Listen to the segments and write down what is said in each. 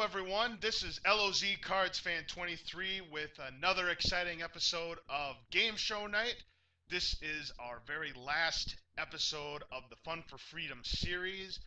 Hello, everyone. This is LOZ Cards Fan 23 with another exciting episode of Game Show Night. This is our very last episode of the Fun for Freedom series,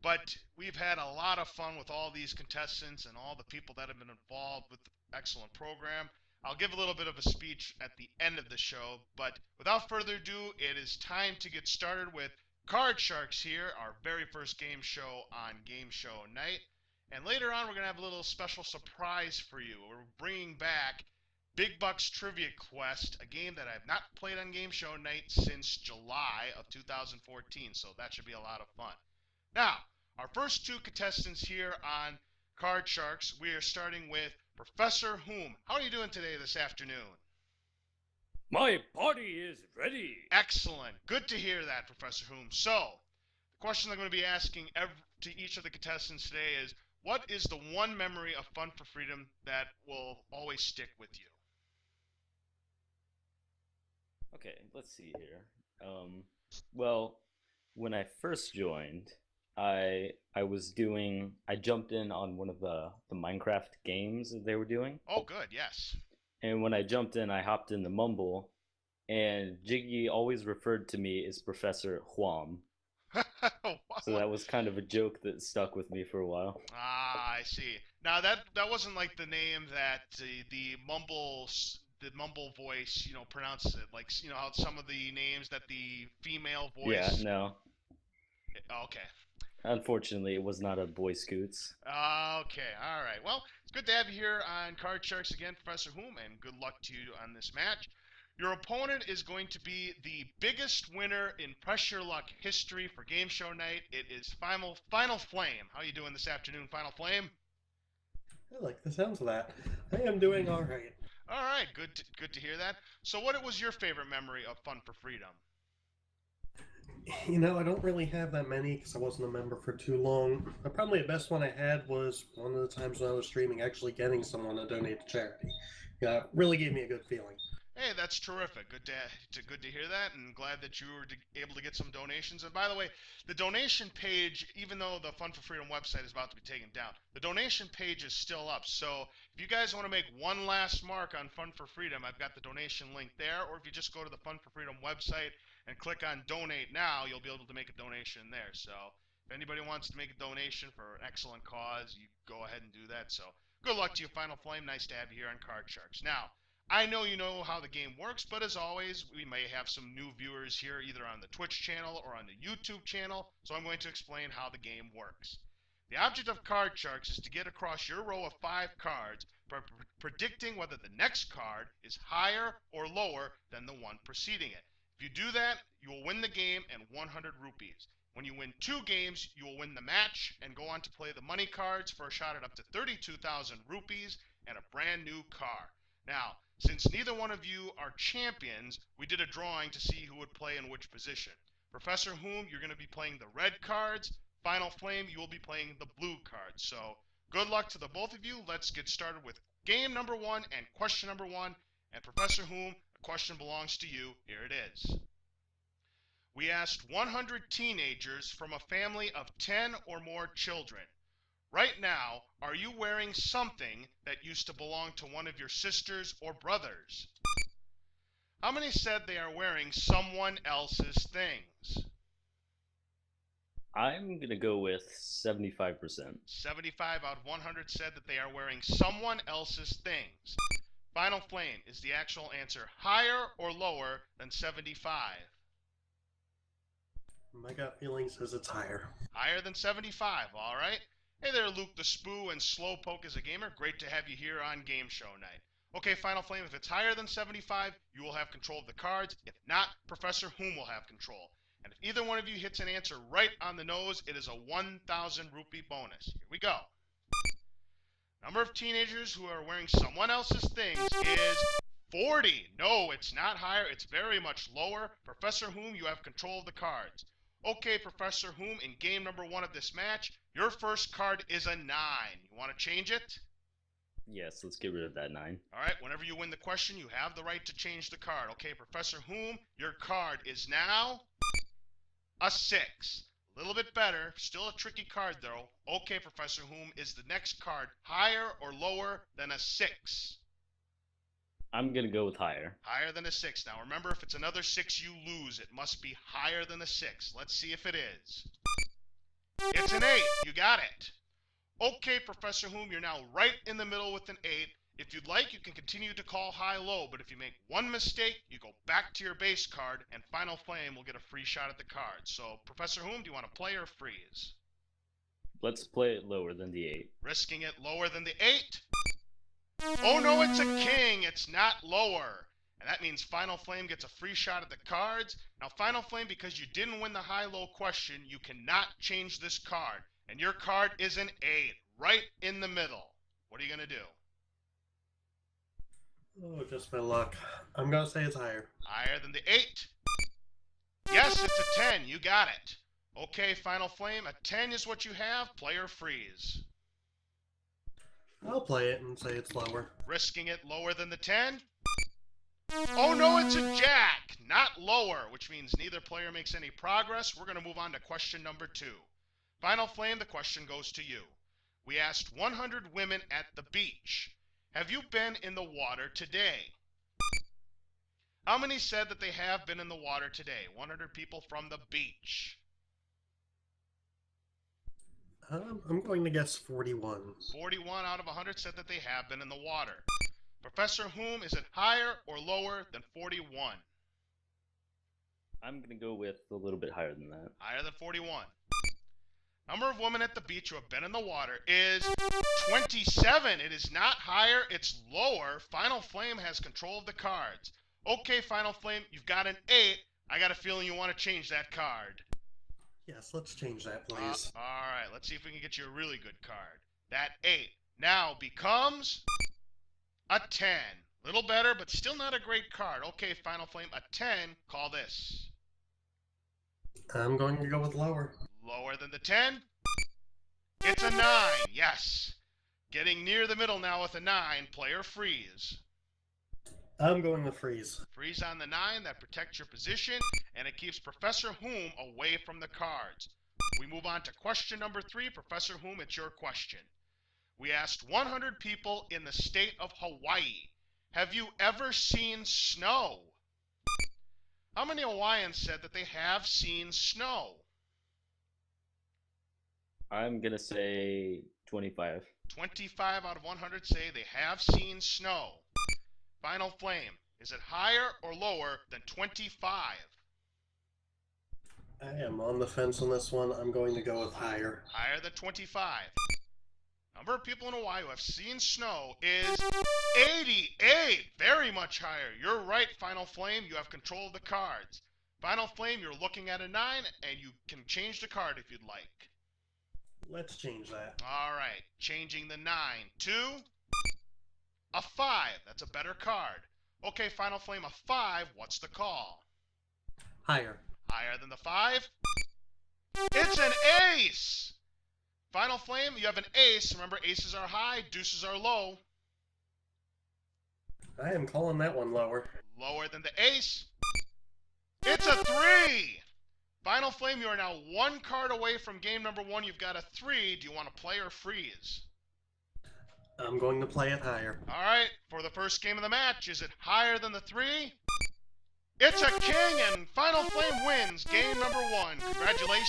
but we've had a lot of fun with all these contestants and all the people that have been involved with the excellent program. I'll give a little bit of a speech at the end of the show, but without further ado, it is time to get started with Card Sharks here, our very first game show on Game Show Night. And later on, we're going to have a little special surprise for you. We're bringing back Big Bucks Trivia Quest, a game that I've not played on Game Show Night since July of 2014, so that should be a lot of fun. Now, our first two contestants here on Card Sharks, we are starting with ProfessorWhom. How are you doing today this afternoon? My body is ready. Excellent. Good to hear that, ProfessorWhom. So, the question I'm going to be asking to each of the contestants today is, what is the one memory of Fun for Freedom that will always stick with you? Okay, let's see here. Well, when I first joined, I jumped in on one of the Minecraft games that they were doing. Oh, good, yes. And when I jumped in, I hopped in the Mumble, and Jiggy always referred to me as ProfessorWhom. So that was kind of a joke that stuck with me for a while. Ah, I see. Now that wasn't like the name that the mumble voice, pronounces it. Like, how some of the names that the female voice. Yeah, no. Okay. Unfortunately, it was not a Boy Scouts. Okay, all right. Well, it's good to have you here on Card Sharks again, ProfessorWhom, and good luck to you on this match. Your opponent is going to be the biggest winner in Press Your Luck history for Game Show Night. It is FinalFlame. How are you doing this afternoon, FinalFlame? I like the sounds of that. I am doing all right. All right, good to hear that. So what was your favorite memory of Fun for Freedom? I don't really have that many because I wasn't a member for too long. But probably the best one I had was one of the times when I was streaming actually getting someone to donate to charity. Yeah, it really gave me a good feeling. Hey, that's terrific. Good to hear that, and glad that you were able to get some donations. And by the way, the donation page, even though the Fun for Freedom website is about to be taken down, the donation page is still up. So if you guys want to make one last mark on Fun for Freedom, I've got the donation link there. Or if you just go to the Fun for Freedom website and click on Donate Now, you'll be able to make a donation there. So if anybody wants to make a donation for an excellent cause, you go ahead and do that. So good luck to you, FinalFlame. Nice to have you here on Card Sharks. Now, I know you know how the game works, but as always, we may have some new viewers here either on the Twitch channel or on the YouTube channel, so I'm going to explain how the game works. The object of Card Sharks is to get across your row of 5 cards by predicting whether the next card is higher or lower than the one preceding it. If you do that, you will win the game and 100 rupees. When you win 2 games, you will win the match and go on to play the money cards for a shot at up to 32,000 rupees and a brand new car. Now, since neither one of you are champions, we did a drawing to see who would play in which position. ProfessorWhom, you're going to be playing the red cards. FinalFlame, you will be playing the blue cards. So good luck to the both of you. Let's get started with game number 1 and question number 1. And ProfessorWhom, the question belongs to you. Here it is. We asked 100 teenagers from a family of 10 or more children. Right now, are you wearing something that used to belong to one of your sisters or brothers? How many said they are wearing someone else's things? I'm going to go with 75%. 75 out of 100 said that they are wearing someone else's things. FinalFlame, is the actual answer higher or lower than 75? My gut feeling says it's higher. Higher than 75, all right. Hey there, Luke the Spoo and Slowpoke as a gamer. Great to have you here on Game Show Night. Okay, FinalFlame, if it's higher than 75, you will have control of the cards. If not, ProfessorWhom will have control. And if either one of you hits an answer right on the nose, it is a 1,000 rupee bonus. Here we go. Number of teenagers who are wearing someone else's things is 40. No, it's not higher. It's very much lower. ProfessorWhom, you have control of the cards. Okay, ProfessorWhom, in game number 1 of this match, your first card is a 9. You want to change it? Yes, let's get rid of that 9. All right, whenever you win the question, you have the right to change the card. Okay, ProfessorWhom, your card is now a 6. A little bit better. Still a tricky card, though. Okay, Professor Whom, is the next card higher or lower than a 6? I'm gonna go with higher. Higher than a 6. Now, remember, if it's another 6, you lose. It must be higher than a 6. Let's see if it is. It's an 8. You got it. Okay, Professor Whom, you're now right in the middle with an 8. If you'd like, you can continue to call high-low, but if you make one mistake, you go back to your base card, and FinalFlame will get a free shot at the card. So, Professor Whom, do you want to play or freeze? Let's play it lower than the 8. Risking it lower than the 8? Oh no, it's a king! It's not lower! And that means FinalFlame gets a free shot at the cards. Now, FinalFlame, because you didn't win the high-low question, you cannot change this card. And your card is an 8, right in the middle. What are you going to do? Oh, just my luck. I'm going to say it's higher. Higher than the 8? Yes, it's a 10. You got it. Okay, FinalFlame, a 10 is what you have. Play or freeze. I'll play it and say it's lower. Risking it lower than the 10? Oh no, it's a jack! Not lower, which means neither player makes any progress. We're going to move on to question number 2. FinalFlame, the question goes to you. We asked 100 women at the beach, have you been in the water today? How many said that they have been in the water today? 100 people from the beach. I'm going to guess 41. 41 out of 100 said that they have been in the water. Professor Whom, is it higher or lower than 41? I'm gonna go with a little bit higher than that. Higher than 41. Number of women at the beach who have been in the water is 27. It is not higher, it's lower. FinalFlame has control of the cards. Okay, FinalFlame, you've got an 8. I got a feeling you want to change that card. Yes, let's change that, please. All right, let's see if we can get you a really good card. That 8 now becomes a 10. Little better, but still not a great card. Okay, FinalFlame, a 10. Call this. I'm going to go with lower. Lower than the 10? It's a 9. Yes. Getting near the middle now with a 9. Play or freeze. I'm going to freeze. Freeze on the 9. That protects your position, and it keeps Professor Whom away from the cards. We move on to question number 3. Professor Whom, it's your question. We asked 100 people in the state of Hawaii, have you ever seen snow? How many Hawaiians said that they have seen snow? I'm gonna say 25. 25 out of 100 say they have seen snow. FinalFlame, is it higher or lower than 25? I am on the fence on this one. I'm going to go with higher. Higher than 25. Number of people in Hawaii who have seen snow is 88. Very much higher. You're right, FinalFlame. You have control of the cards. FinalFlame, you're looking at a 9, and you can change the card if you'd like. Let's change that. All right. Changing the 9 to a 5. That's a better card. Okay, FinalFlame, a 5. What's the call? Higher. Higher than the 5? It's an ace! FinalFlame, you have an ace. Remember, aces are high, deuces are low. I am calling that one lower. Lower than the ace? It's a 3! FinalFlame, you are now 1 card away from game number 1. You've got a 3. Do you want to play or freeze? I'm going to play it higher. All right, for the first game of the match, is it higher than the 3? It's a king, and FinalFlame wins game number 1. Congratulations.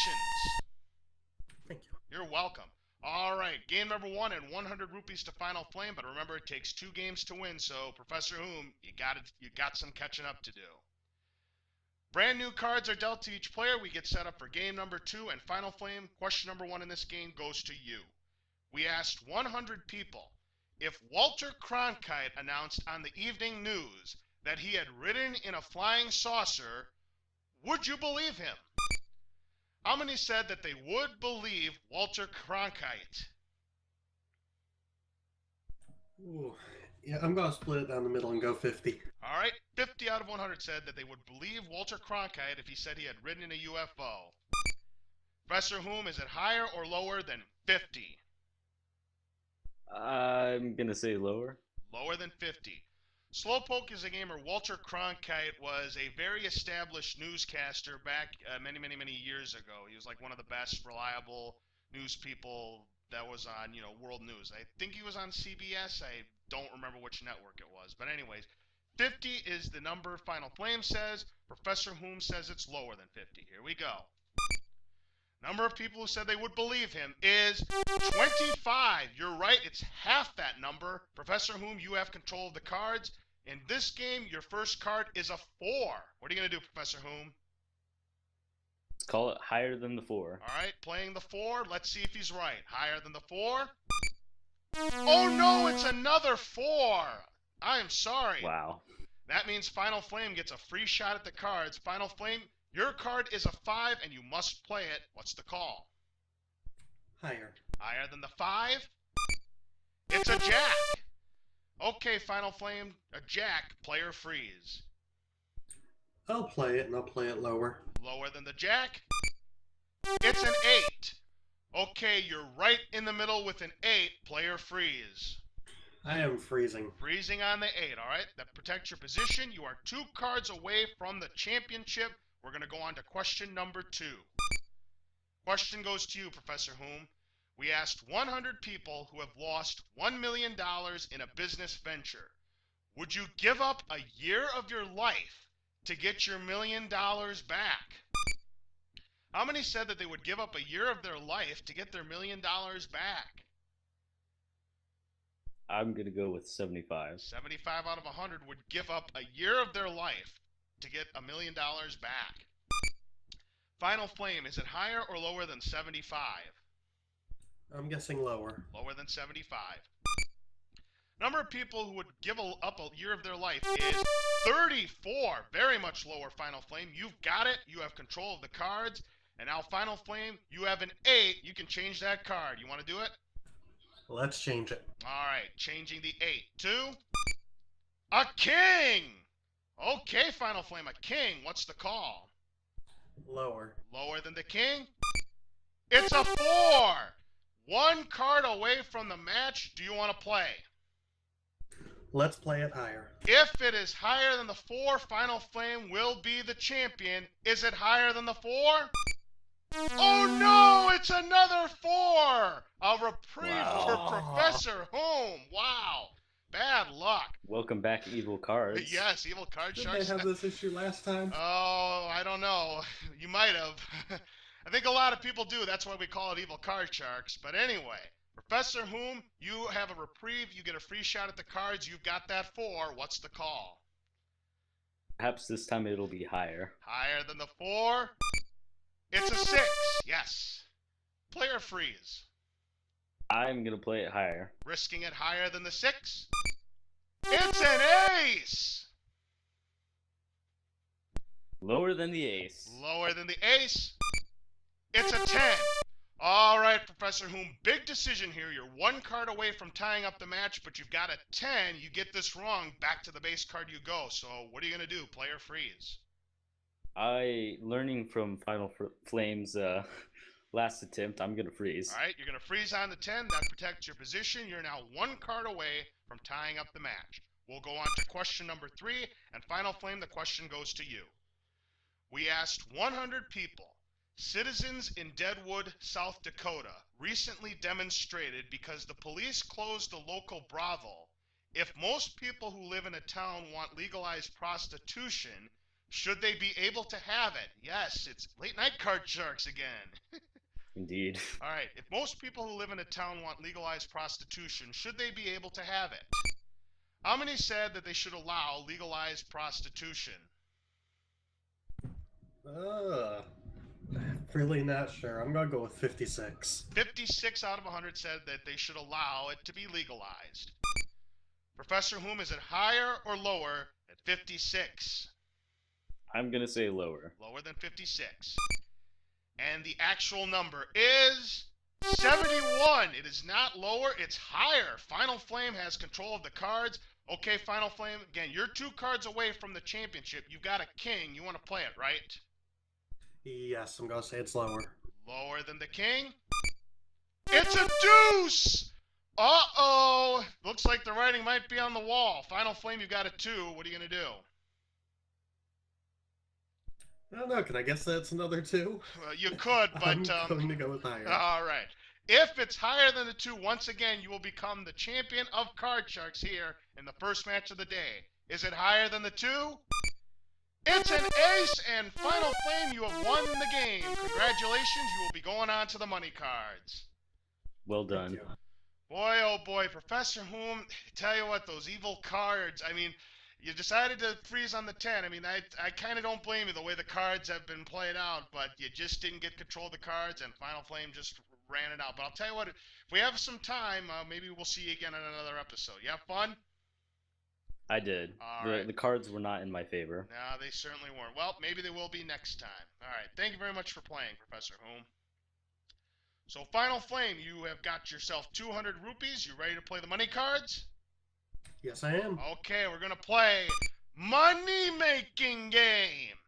Thank you. You're welcome. All right, game number 1 and 100 rupees to FinalFlame, but remember it takes 2 games to win, so Professor Whom, you got some catching up to do. Brand new cards are dealt to each player. We get set up for game number 2, and FinalFlame, question number 1 in this game goes to you. We asked 100 people if Walter Cronkite announced on the evening news that he had ridden in a flying saucer, would you believe him? How many said that they would believe Walter Cronkite? Ooh. Yeah, I'm going to split it down the middle and go 50. All right, 50 out of 100 said that they would believe Walter Cronkite if he said he had ridden in a UFO. Professor Whom, is it higher or lower than 50? I'm gonna say lower. Lower than 50. Slowpoke is a gamer. Walter Cronkite was a very established newscaster back many, many, many years ago. He was like one of the best reliable news people that was on, world news. I think he was on CBS. I don't remember which network it was. But anyways, 50 is the number FinalFlame says. ProfessorWhom says it's lower than 50. Here we go. Number of people who said they would believe him is 25. You're right, it's half that number. ProfessorWhom, you have control of the cards. In this game, your first card is a 4. What are you going to do, ProfessorWhom? Let's call it higher than the 4. All right, playing the 4. Let's see if he's right. Higher than the 4. Oh no, it's another 4. I am sorry. Wow. That means FinalFlame gets a free shot at the cards. FinalFlame, your card is a 5 and you must play it. What's the call? Higher. Higher than the 5? It's a jack. Okay, FinalFlame, a jack, player freeze. I'll play it, and I'll play it lower. Lower than the jack? It's an 8. Okay, you're right in the middle with an 8, player freeze. I am freezing. Freezing on the 8, all right? That protects your position. You are 2 cards away from the championship. We're going to go on to question number 2. Question goes to you, ProfessorWhom. We asked 100 people who have lost $1 million in a business venture. Would you give up a year of your life to get your $1 million back? How many said that they would give up a year of their life to get their $1 million back? I'm going to go with 75. 75 out of 100 would give up a year of their life to get $1 million back. FinalFlame, is it higher or lower than 75? I'm guessing lower. Lower than 75. Number of people who would give up a year of their life is 34. Very much lower, FinalFlame. You've got it. You have control of the cards. And now, FinalFlame, you have an 8. You can change that card. You want to do it? Let's change it. All right, changing the 8 to a king. Okay, FinalFlame, a king. What's the call? Lower. Lower than the king? It's a 4. 1 card away from the match. Do you want to play? Let's play it higher. If it is higher than the 4, FinalFlame will be the champion. Is it higher than the 4? Oh no, it's another 4! A reprieve for ProfessorWhom. Wow. Bad luck. Welcome back, evil cards. Yes, evil card Did sharks. they have this issue last time? Oh, I don't know. You might have. I think a lot of people do. That's why we call it evil card sharks. But anyway, ProfessorWhom, you have a reprieve. You get a free shot at the cards. You've got that 4. What's the call? Perhaps this time it'll be higher. Higher than the 4? It's a 6. Yes. Player freeze. I'm going to play it higher. Risking it higher than the 6? It's an ace! Lower than the ace. Lower than the ace? It's a 10. All right, ProfessorWhom, big decision here. You're 1 card away from tying up the match, but you've got a 10. You get this wrong, back to the base card you go. So what are you going to do? Player freeze. Learning from FinalFlame's last attempt, I'm going to freeze. All right, you're going to freeze on the 10. That protects your position. You're now 1 card away from tying up the match. We'll go on to question number 3, and FinalFlame, the question goes to you. We asked 100 people. Citizens in Deadwood, South Dakota, recently demonstrated because the police closed the local brothel. If most people who live in a town want legalized prostitution, should they be able to have it? Yes, it's late night card sharks again. Indeed. All right, if most people who live in a town want legalized prostitution, should they be able to have it? How many said that they should allow legalized prostitution? Really not sure. I'm gonna go with 56. 56 out of 100 said that they should allow it to be legalized. ProfessorWhom, is it higher or lower at 56? I'm going to say lower. Lower than 56. And the actual number is 71. It is not lower, it's higher. FinalFlame has control of the cards. Okay, FinalFlame, again, you're 2 cards away from the championship. You've got a king. You want to play it, right? Yes, I'm gonna say it's lower. Lower than the king? It's a deuce! Uh-oh! Looks like the writing might be on the wall. Final Flame, you got a 2. What are you going to do? I don't know. Can I guess that's another 2? You could, but... I'm going to go with higher. All right. If it's higher than the 2, once again, you will become the champion of Card Sharks here in the first match of the day. Is it higher than the 2? It's an ace, and Final Flame, you have won the game. Congratulations, you will be going on to the money cards. Well done. Boy, oh boy, ProfessorWhom, tell you what, those evil cards, I mean, you decided to freeze on the 10. I mean, I kind of don't blame you the way the cards have been played out, but you just didn't get control of the cards, and Final Flame just ran it out. But I'll tell you what, if we have some time, maybe we'll see you again in another episode. You have fun? I did. The cards were not in my favor. No, they certainly weren't. Well, maybe they will be next time. All right. Thank you very much for playing, ProfessorWhom. So, Final Flame, you have got yourself 200 rupees. You ready to play the money cards? Yes, I am. Okay, we're going to play money-making game.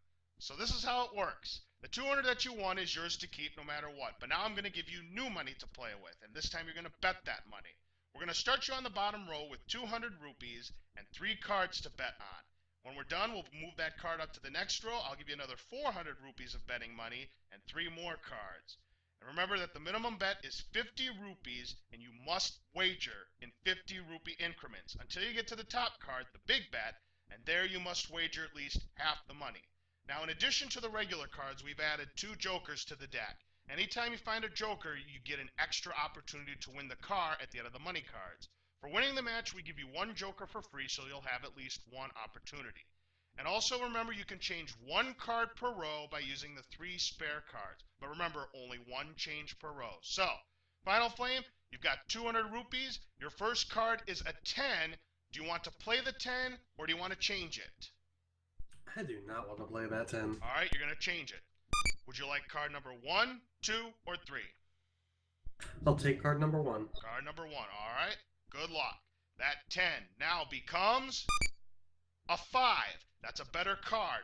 So this is how it works. The 200 that you won is yours to keep no matter what. But now I'm going to give you new money to play with. And this time you're going to bet that money. We're going to start you on the bottom row with 200 rupees and 3 cards to bet on. When we're done, we'll move that card up to the next row. I'll give you another 400 rupees of betting money and 3 more cards. And remember that the minimum bet is 50 rupees, and you must wager in 50 rupee increments until you get to the top card, the big bet, and there you must wager at least half the money. Now, in addition to the regular cards, we've added 2 jokers to the deck. Anytime you find a joker, you get an extra opportunity to win the car at the end of the money cards. For winning the match, we give you 1 joker for free, so you'll have at least 1 opportunity. And also remember, you can change 1 card per row by using the 3 spare cards. But remember, only 1 change per row. So, Final Flame, you've got 200 rupees. Your first card is a 10. Do you want to play the 10, or do you want to change it? I do not want to play that 10. All right, you're going to change it. Would you like card number 1, 2, or 3? I'll take card number 1. Card number 1. All right, good luck. That 10 now becomes a 5. That's a better card.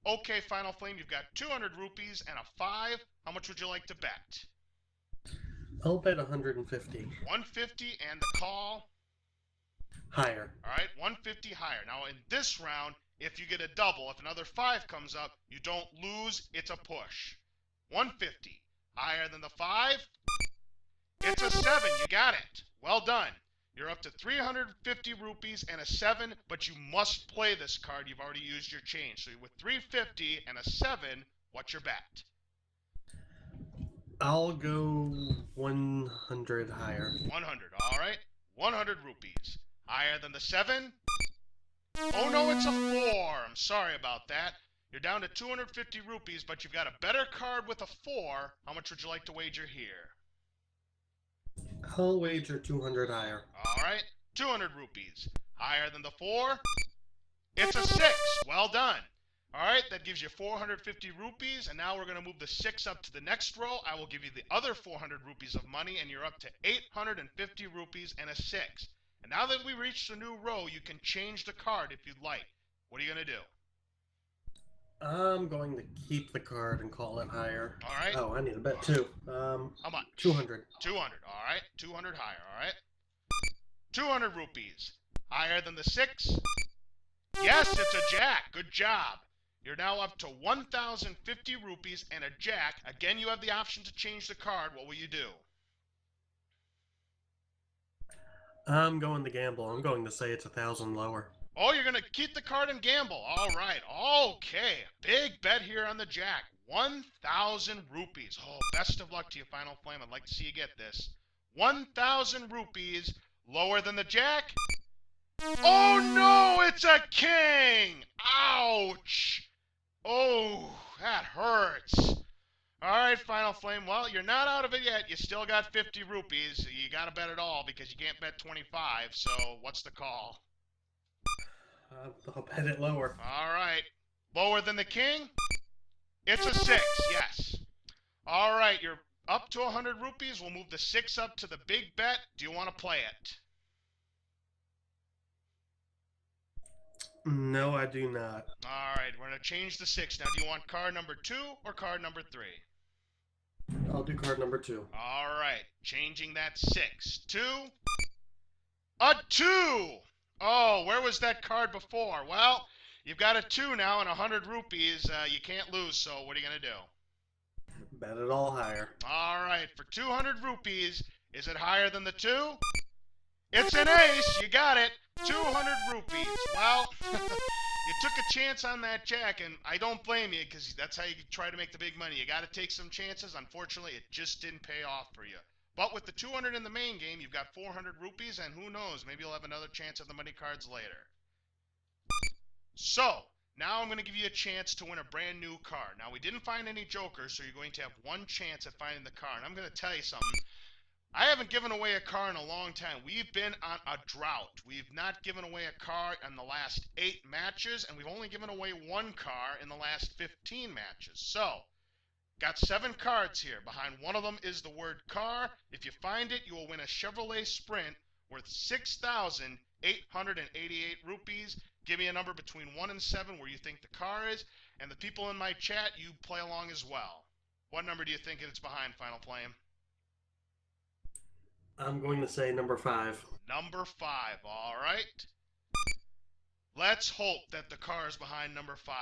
Okay, Final Flame, you've got 200 rupees and a 5. How much would you like to bet? I'll bet 150. 150 and the call? Higher. All right, 150 higher. Now, in this round, if you get a double, if another 5 comes up, you don't lose, it's a push. 150. Higher than the 5? It's a 7. You got it. Well done. You're up to 350 rupees and a 7, but you must play this card. You've already used your change. So with 350 and a 7, what's your bet? I'll go 100 higher. 100. All right. 100 rupees. Higher than the 7? Oh, no, it's a 4. I'm sorry about that. You're down to 250 rupees, but you've got a better card with a 4. How much would you like to wager here? I'll wager 200 higher. All right, 200 rupees. Higher than the 4? It's a 6. Well done. All right, that gives you 450 rupees, and now we're going to move the 6 up to the next row. I will give you the other 400 rupees of money, and you're up to 850 rupees and a 6. And now that we reached the new row, you can change the card if you'd like. What are you going to do? I'm going to keep the card and call it higher. All right. Oh, I need a bet too. How much? 200. 200. All right. 200 higher. All right. 200 rupees. Higher than the 6? Yes, it's a jack. Good job. You're now up to 1,050 rupees and a jack. Again, you have the option to change the card. What will you do? I'm going to gamble. I'm going to say it's 1,000 lower. Oh, you're going to keep the card and gamble. All right. Okay. Big bet here on the jack. 1,000 rupees. Oh, best of luck to you, Final Flame. I'd like to see you get this. 1,000 rupees. Lower than the jack? Oh, no, it's a king. Ouch. Oh, that hurts. All right, Final Flame. Well, you're not out of it yet. You still got 50 rupees. You got to bet it all because you can't bet 25. So what's the call? I'll bet it lower. All right. Lower than the king? It's a 6, yes. All right, you're up to 100 rupees. We'll move the 6 up to the big bet. Do you want to play it? No, I do not. All right, we're going to change the 6. Now, do you want card number 2 or card number 3? I'll do card number 2. All right, changing that 6. 2. A 2! Oh, where was that card before? Well, you've got a 2 now and 100 rupees. You can't lose, so what are you going to do? Bet it all higher. All right, for 200 rupees, is it higher than the 2? It's an ace. You got it. 200 rupees. Well, you took a chance on that jack, and I don't blame you because that's how you try to make the big money. You got to take some chances. Unfortunately, it just didn't pay off for you. But with the 200 in the main game, you've got 400 rupees, and who knows, maybe you'll have another chance at the money cards later. So, now I'm going to give you a chance to win a brand new car. Now, we didn't find any jokers, so you're going to have one chance at finding the car. And I'm going to tell you something. I haven't given away a car in a long time. We've been on a drought. We've not given away a car in the last 8 matches, and we've only given away one car in the last 15 matches. So, got 7 cards here. Behind one of them is the word car. If you find it, you will win a Chevrolet Sprint worth 6,888 rupees. Give me a number between 1 and 7 where you think the car is, and the people in my chat, you play along as well. What number do you think it's behind, FinalFlame? I'm going to say number 5. Number 5, all right. Let's hope that the car is behind number 5.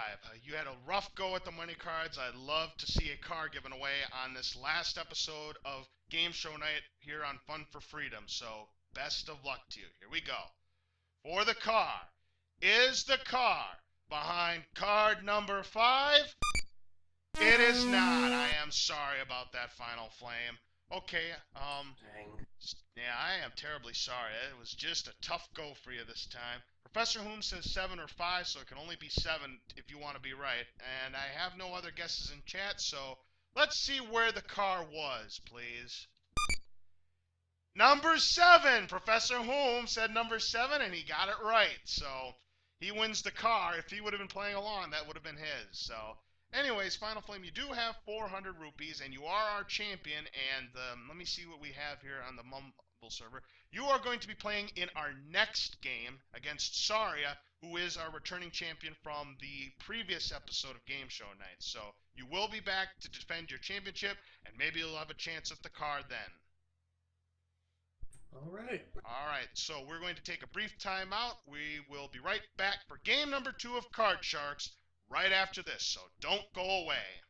You had a rough go at the money cards. I'd love to see a car given away on this last episode of Game Show Night here on Fun for Freedom. So best of luck to you. Here we go. For the car, is the car behind card number 5? It is not. I am sorry about that, FinalFlame. Okay, Dang. yeah, I am terribly sorry. It was just a tough go for you this time. ProfessorWhom says 7 or 5, so it can only be 7 if you want to be right. And I have no other guesses in chat, so let's see where the car was, please. Number 7! ProfessorWhom said number 7, and he got it right. So he wins the car. If he would have been playing along, that would have been his. So anyways, FinalFlame, you do have 400 rupees, and you are our champion. And let me see what we have here on the Mumble server. You are going to be playing in our next game against Saria, who is our returning champion from the previous episode of Game Show Night. So you will be back to defend your championship, and maybe you'll have a chance at the car then. All right. All right, so we're going to take a brief time out. We will be right back for game number 2 of Card Sharks right after this, so don't go away.